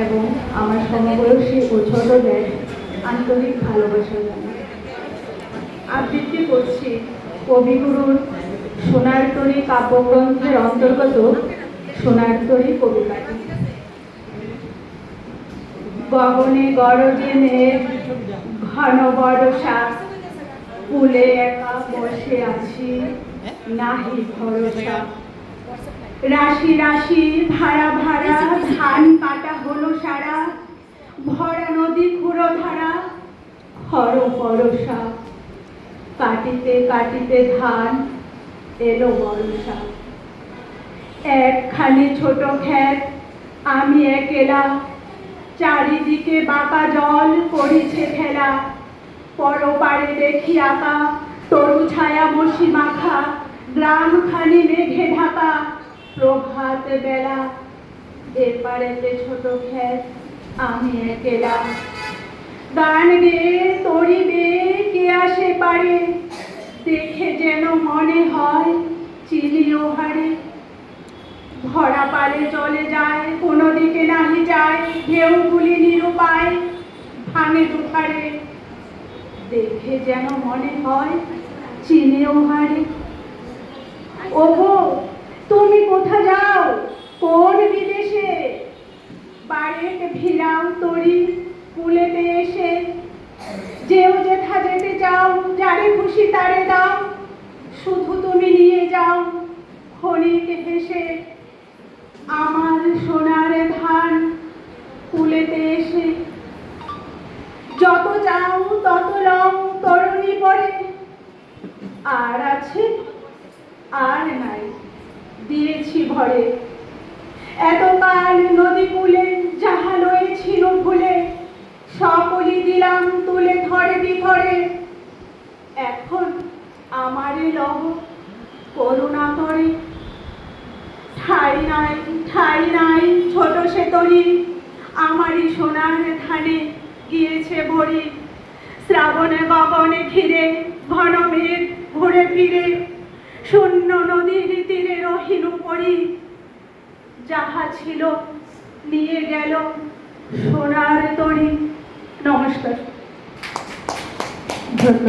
এবং আমার সমবয়সী ও ছোটদের আন্তরিক ভালোবাসা জানাই। আবৃত্তি করছি কবিগুরুর সোনার তরী কাব্যগ্রন্থের অন্তর্গত সোনার তরী কবিতাটি। গগনে গরজে মেঘ, ঘন বর্ষা, কুলে একা বসে আছি, নাহি ভরসা। রাশি রাশি ভাড়া ভাড়া ধান কাটা হলো সারা, ভরা নদী খুঁড়ো ধারা, খর পরশা। কাটিতে কাটিতে ধান এলো বর্ষা। একখানি ছোট ক্ষেত, আমি একেলা, চারিদিকে বাঁকা জল করিছে খেলা। পরপারে দেখি আঁকা তরু ছায়া মসি মাখা, গ্রামখানি মেঘে ঢাকা, প্রভাত বেলা। এপারেতে ছোট ক্ষেত, আমি একেলা। গান গেয়ে তরি বেয়ে কে আসে পারে, দেখে যেন মনে হয় চিনিও হারে। ভরা পালে চলে যায়, কোনো দিকে নাহি যায়, ঢেউগুলি নিরুপায় ভাঙে দুধারে। দেখে যেন মনে হয় চিনিও হারে। ওগো তুমি কোথা যাও, কোন বিদেশে? বাড়িতে ভিড়াও তরি কুলেতে এসে। যেও যেথা যেতে চাও, যারে খুশি তারে দাও, শুধু তুমি নিয়ে যাও ক্ষণিক হেসে। আমার সোনার ধান কুলেতে এসে। যত চাও তত লও তরুণী পরে, আর আছে আর নাই দিয়েছি ভরে। এতকাল নদী কূলে যাহা লয়েছিল ভুলে, সকলই দিলাম তুলে ধরে বিধরে। এখন আমারে লহ করুণা করে। ঠাই নাই ছোট সে তরি, আমারই সোনার ধানে গিয়েছে ভরি। শ্রাবণে গগনে ঘিরে ঘন মেঘ ঘুরে ফিরে, শূন্য নদীর তীরে রহিল পরি। যাহা ছিল নিয়ে গেল সোনার তরি। নমস্কার। ধন্যবাদ।